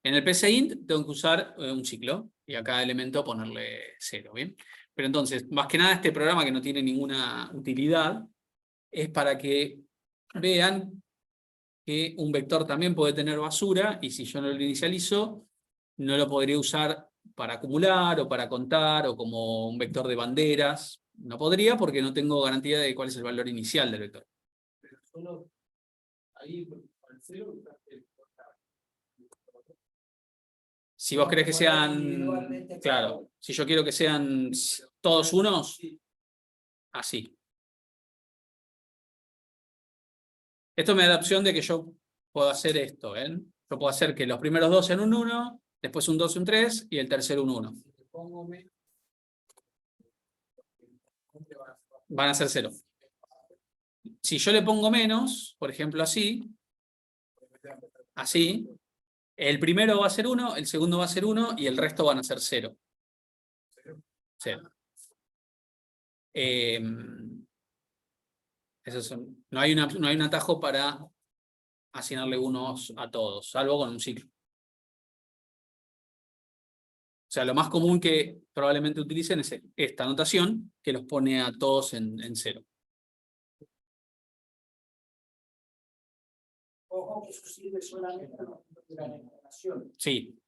En el PSAINT tengo que usar un ciclo y a cada elemento ponerle 0, ¿bien? Pero entonces, más que nada este programa que no tiene ninguna utilidad es para que vean que un vector también puede tener basura y si yo no lo inicializo, no lo podría usar para acumular o para contar o como un vector de banderas. No podría porque no tengo garantía de cuál es el valor inicial del vector. Pero solo ahí al 0 Si vos querés que sean, claro, si yo quiero que sean todos unos, así. Esto me da la opción de que yo puedo hacer esto, ¿eh? Yo puedo hacer que los primeros 2 sean un 1, después un 2 y un 3, y el tercero un 1. Van a ser 0. Si yo le pongo menos, por ejemplo así, el primero va a ser 1, el segundo va a ser 1, y el resto van a ser 0. 0. No hay un atajo para asignarle unos a todos, salvo con un ciclo. O sea, lo más común que probablemente utilicen es esta notación que los pone a todos en 0. Ojo que eso sirve solamente a los de la declaración. Sí.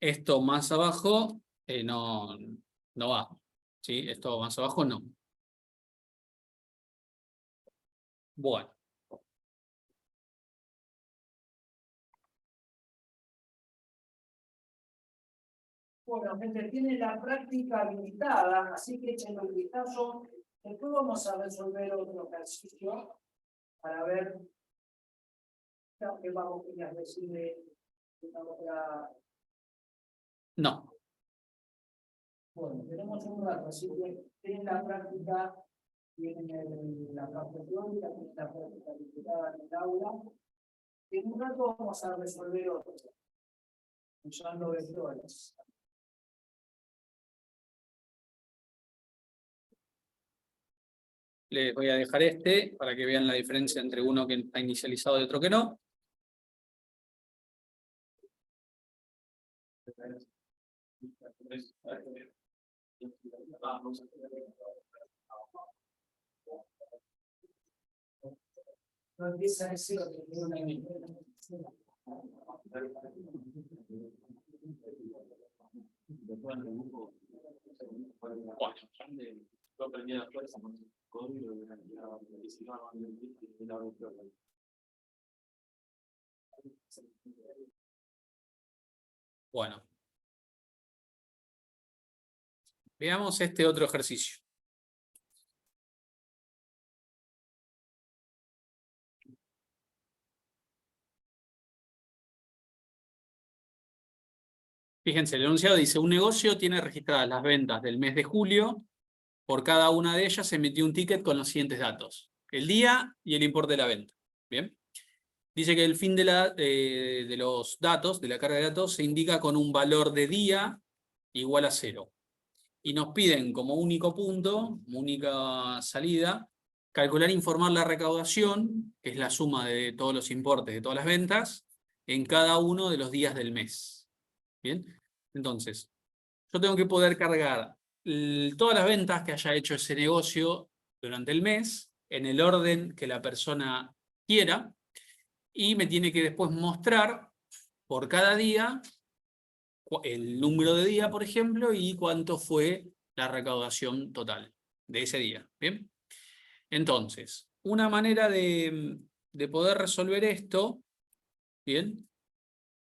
Esto más abajo no va. ¿Sí? Esto más abajo no. Bueno. Bueno, gente, tiene la práctica habilitada, así que echen un vistazo. Después vamos a resolver otro ejercicio para ver qué vamos a decir de una otra. No. Bueno, tenemos un rato, así que tienen la práctica, tienen la parte teórica, tienen la práctica habilitada en el aula. En un rato vamos a resolver otro, usando vectores. Les voy a dejar este para que vean la diferencia entre uno que está inicializado y otro que no. Bueno. Veamos este otro ejercicio. Fíjense, el enunciado dice, un negocio tiene registradas las ventas del mes de julio. Por cada una de ellas se emitió un ticket con los siguientes datos. El día y el importe de la venta. ¿Bien? Dice que el fin de los datos, de la carga de datos, se indica con un valor de día igual a 0. Y nos piden como único punto, como única salida, calcular e informar la recaudación, que es la suma de todos los importes de todas las ventas, en cada uno de los días del mes. ¿Bien? Entonces, yo tengo que poder cargar todas las ventas que haya hecho ese negocio durante el mes, en el orden que la persona quiera, y me tiene que después mostrar por cada día el número de día, por ejemplo, y cuánto fue la recaudación total de ese día. ¿Bien? Entonces, una manera de poder resolver esto, ¿bien?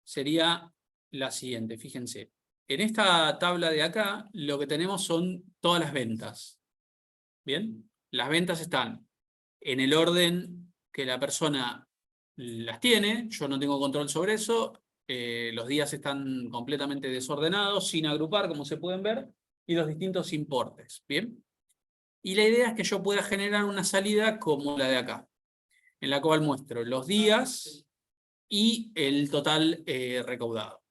Sería la siguiente, fíjense. En esta tabla de acá, lo que tenemos son todas las ventas. ¿Bien? Las ventas están en el orden que la persona las tiene, yo no tengo control sobre eso, los días están completamente desordenados, sin agrupar, como se pueden ver, y los distintos importes. ¿Bien? Y la idea es que yo pueda generar una salida como la de acá, en la cual muestro los días y el total recaudado.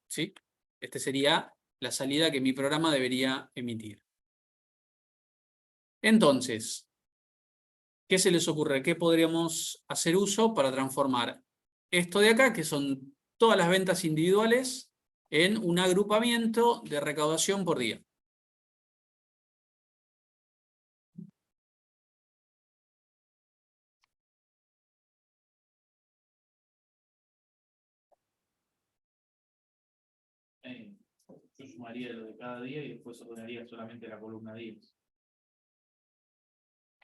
¿Sí? Esta sería la salida que mi programa debería emitir. Entonces, ¿qué se les ocurre? ¿Qué podríamos hacer uso para transformar esto de acá, que son todas las ventas individuales, en un agrupamiento de recaudación por día? Yo sumaría lo de cada día y después ordenaría solamente la columna días.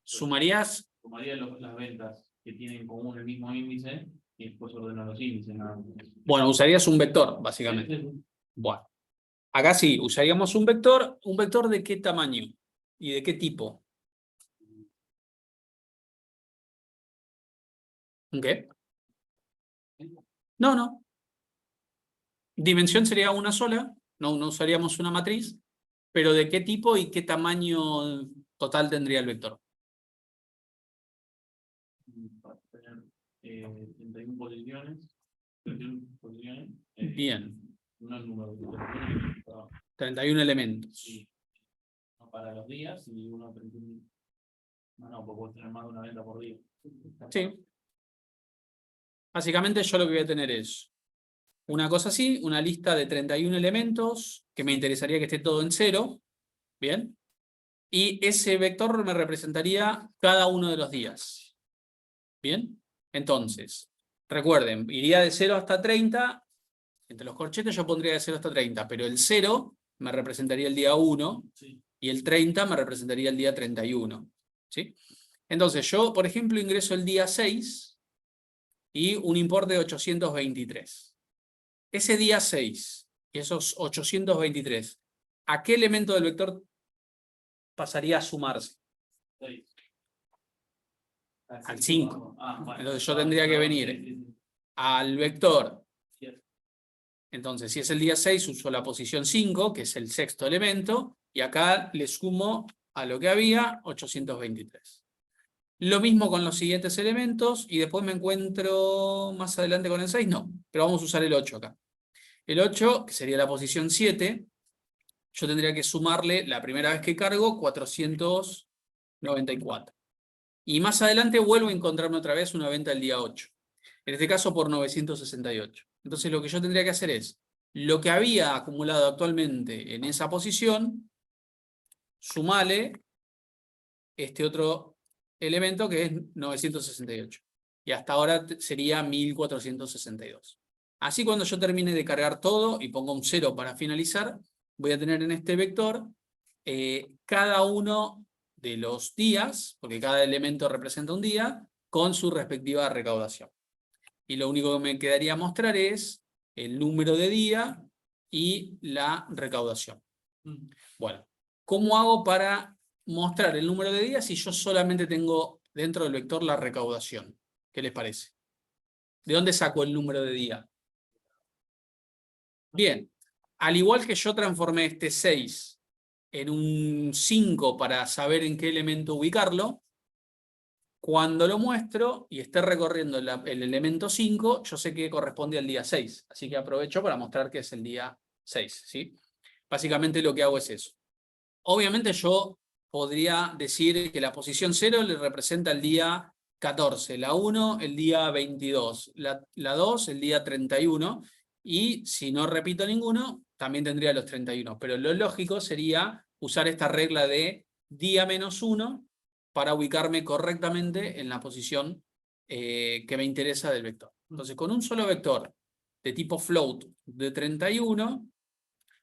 ¿Sumarías? Sumaría las ventas que tienen en común el mismo índice y después ordeno los índices. Nada más. Bueno, usarías un vector, básicamente. Sí. Bueno, acá sí, usaríamos un vector ¿de qué tamaño? ¿Y de qué tipo? ¿Qué? No. Dimensión sería una sola, no usaríamos una matriz, pero ¿de qué tipo y qué tamaño total tendría el vector? 31 posiciones. Bien. No el número. 31 elementos. Sí. Para los días y uno 31. No, porque puedo tener más de una venta por día. Sí. Básicamente yo lo que voy a tener es una cosa así, una lista de 31 elementos, que me interesaría que esté todo en 0, ¿bien? Y ese vector me representaría cada uno de los días, ¿bien? Entonces, recuerden, iría de 0 hasta 30, entre los corchetes yo pondría de 0 hasta 30, pero el 0 me representaría el día 1, Sí. y el 30 me representaría el día 31, ¿sí? Entonces yo, por ejemplo, ingreso el día 6 y un importe de 823. Ese día 6 y esos 823, ¿a qué elemento del vector pasaría a sumarse? 6. Al 5. Bueno. Entonces yo tendría que venir al vector. Entonces, si es el día 6, uso la posición 5, que es el sexto elemento, y acá le sumo a lo que había 823. Lo mismo con los siguientes elementos, y después me encuentro más adelante con el 6, no, pero vamos a usar el 8 acá. El 8, que sería la posición 7, yo tendría que sumarle, la primera vez que cargo, 400 94. Y más adelante vuelvo a encontrarme otra vez una venta el día 8. En este caso por 968. Entonces lo que yo tendría que hacer es, lo que había acumulado actualmente en esa posición, sumale este otro elemento que es 968. Y hasta ahora sería 1462. Así cuando yo termine de cargar todo y pongo un 0 para finalizar, voy a tener en este vector cada uno de los días, porque cada elemento representa un día, con su respectiva recaudación. Y lo único que me quedaría mostrar es el número de día y la recaudación. Bueno, ¿cómo hago para mostrar el número de días si yo solamente tengo dentro del vector la recaudación? ¿Qué les parece? ¿De dónde saco el número de día? Bien, al igual que yo transformé este 6 en un 5 para saber en qué elemento ubicarlo, cuando lo muestro y esté recorriendo el elemento 5, yo sé que corresponde al día 6. Así que aprovecho para mostrar que es el día 6, ¿sí? Básicamente lo que hago es eso. Obviamente yo podría decir que la posición 0 le representa el día 14, la 1 el día 22, la 2 el día 31, y si no repito ninguno, también tendría los 31. Pero lo lógico sería usar esta regla de día menos 1 para ubicarme correctamente en la posición que me interesa del vector. Entonces, con un solo vector de tipo float de 31,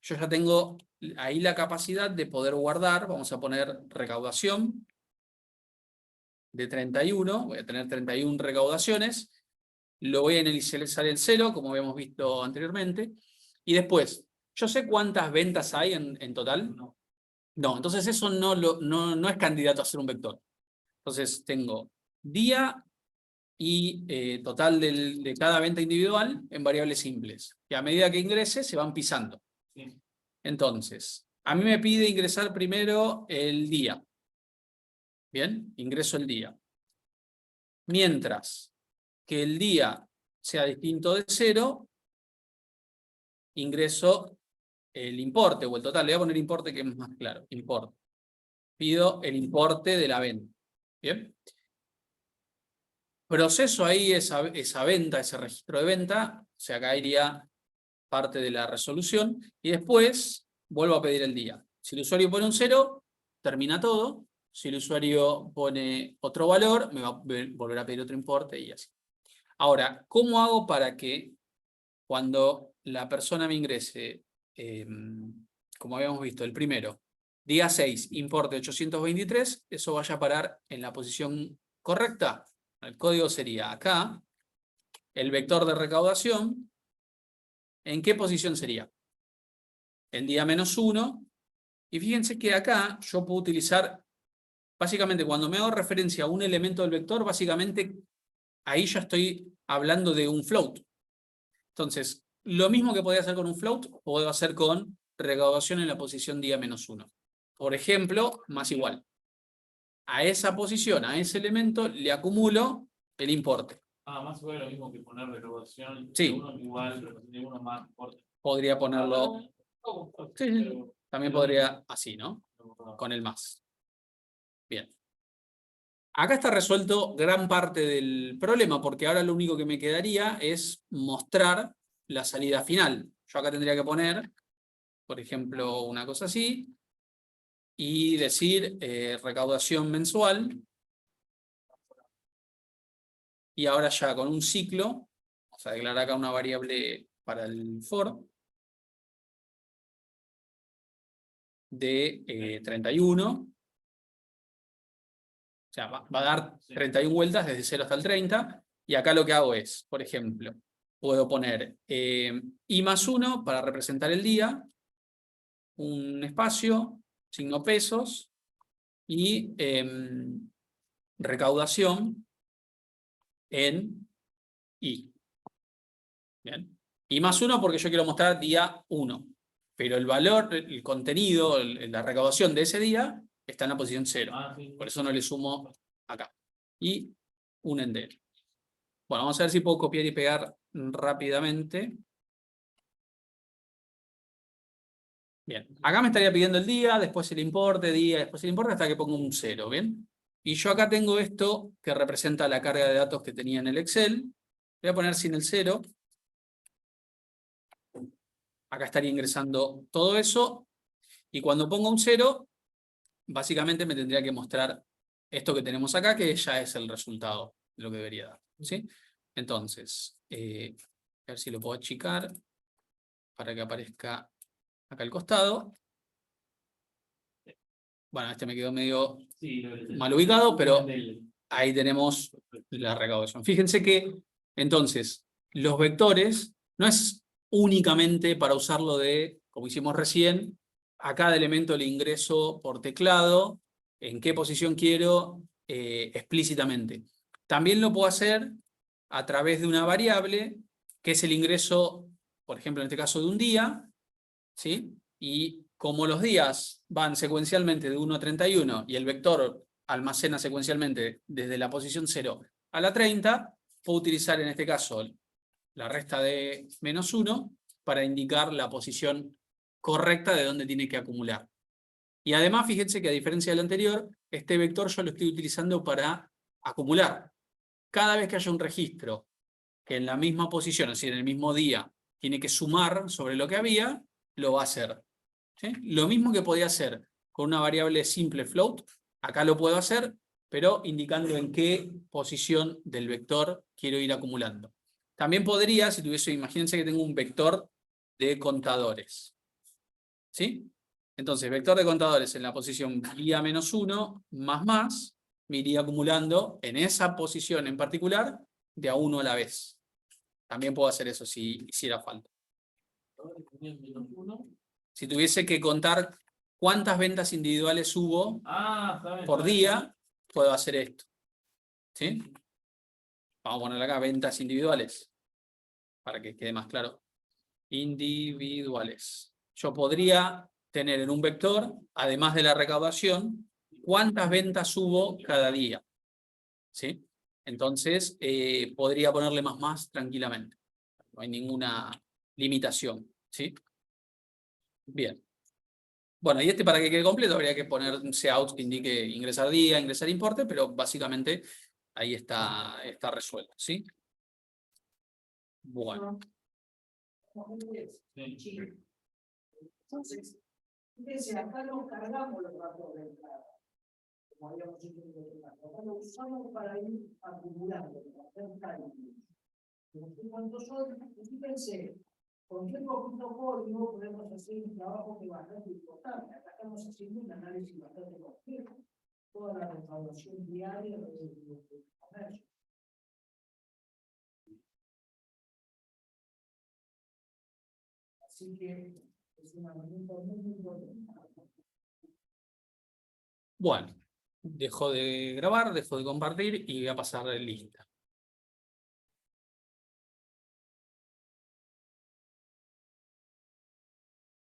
yo ya tengo ahí la capacidad de poder guardar. Vamos a poner recaudación de 31, voy a tener 31 recaudaciones, lo voy a inicializar el 0, como habíamos visto anteriormente, y después, ¿yo sé cuántas ventas hay en total? No, entonces eso no es candidato a ser un vector. Entonces tengo día y total de cada venta individual en variables simples, y a medida que ingrese se van pisando. Entonces, a mí me pide ingresar primero el día. Bien, ingreso el día. Mientras que el día sea distinto de 0, ingreso el importe o el total. Le voy a poner importe que es más claro. Importe. Pido el importe de la venta. Bien. Proceso ahí esa venta, ese registro de venta. O sea, acá iría parte de la resolución. Y después vuelvo a pedir el día. Si el usuario pone un 0, termina todo. Si el usuario pone otro valor, me va a volver a pedir otro importe y así. Ahora, ¿cómo hago para que cuando la persona me ingrese, como habíamos visto, el primero, día 6, importe 823, eso vaya a parar en la posición correcta? El código sería acá, el vector de recaudación, ¿en qué posición sería? En día menos 1, y fíjense que acá yo puedo utilizar, básicamente cuando me hago referencia a un elemento del vector, básicamente ahí ya estoy hablando de un float. Entonces, lo mismo que podía hacer con un float, puedo hacer con recaudación en la posición día menos 1. Por ejemplo, más igual. A esa posición, a ese elemento, le acumulo el importe. Más igual lo mismo que poner recaudación. Sí. Uno igual, pero uno más importe. Podría ponerlo. Sí, también podría así, ¿no? Con el más. Bien. Acá está resuelto gran parte del problema, porque ahora lo único que me quedaría es mostrar la salida final. Yo acá tendría que poner, por ejemplo, una cosa así, y decir recaudación mensual. Y ahora ya con un ciclo, vamos a declarar acá una variable para el for, de 31. O sea, va a dar 31 vueltas desde 0 hasta el 30. Y acá lo que hago es, por ejemplo, puedo poner i más 1 para representar el día, un espacio, signo pesos, y recaudación en i. Bien. I más 1 porque yo quiero mostrar día 1. Pero el valor, el contenido, la recaudación de ese día está en la posición 0. Por eso no le sumo acá. Y un entero. Bueno, vamos a ver si puedo copiar y pegar rápidamente. Bien, acá me estaría pidiendo el día, después el importe, día, después el importe, hasta que pongo un 0, ¿bien? Y yo acá tengo esto que representa la carga de datos que tenía en el Excel. Voy a poner sin el 0. Acá estaría ingresando todo eso. Y cuando pongo un 0, básicamente me tendría que mostrar esto que tenemos acá, que ya es el resultado de lo que debería dar, ¿sí? Entonces, a ver si lo puedo achicar para que aparezca acá al costado. Bueno, este me quedó medio Sí, mal ubicado, pero ahí tenemos la recaudación. Fíjense que, entonces, los vectores no es únicamente para usarlo de, como hicimos recién, a cada elemento le ingreso por teclado, en qué posición quiero, explícitamente. También lo puedo hacer a través de una variable, que es el ingreso, por ejemplo, en este caso de un día, ¿sí? Y como los días van secuencialmente de 1 a 31 y el vector almacena secuencialmente desde la posición 0 a la 30, puedo utilizar en este caso la resta de -1 para indicar la posición correcta de donde tiene que acumular. Y además, fíjense que a diferencia del anterior, este vector yo lo estoy utilizando para acumular. Cada vez que haya un registro que en la misma posición, es decir, en el mismo día, tiene que sumar sobre lo que había, lo va a hacer. ¿Sí? Lo mismo que podía hacer con una variable simple float, acá lo puedo hacer, pero indicando en qué posición del vector quiero ir acumulando. También podría, si tuviese, imagínense que tengo un vector de contadores. ¿Sí? Entonces, vector de contadores en la posición día -1, más, me iría acumulando en esa posición en particular de a 1 a la vez. También puedo hacer eso si hiciera falta. Si tuviese que contar cuántas ventas individuales hubo por día, puedo hacer esto. ¿Sí? Vamos a poner acá ventas individuales, para que quede más claro. Individuales. Yo podría tener en un vector, además de la recaudación, cuántas ventas hubo cada día. ¿Sí? Entonces, podría ponerle más tranquilamente. No hay ninguna limitación. ¿Sí? Bien. Bueno, y este para que quede completo habría que poner un cout que indique ingresar día, ingresar importe, pero básicamente ahí está resuelto, ¿sí? Bueno. Entonces, fíjense, acá no cargamos los datos de entrada, como habíamos hecho en el otro caso. Acá lo usamos para ir acumulando, para hacer cálculos. ¿Cuántos son? Fíjense, con qué poquito código podemos hacer un trabajo que es bastante importante. Acá estamos haciendo un análisis bastante complejo. Toda la recaudación diaria del comercio. Así que es una herramienta muy importante. Bueno, dejo de grabar, dejo de compartir y voy a pasar lista.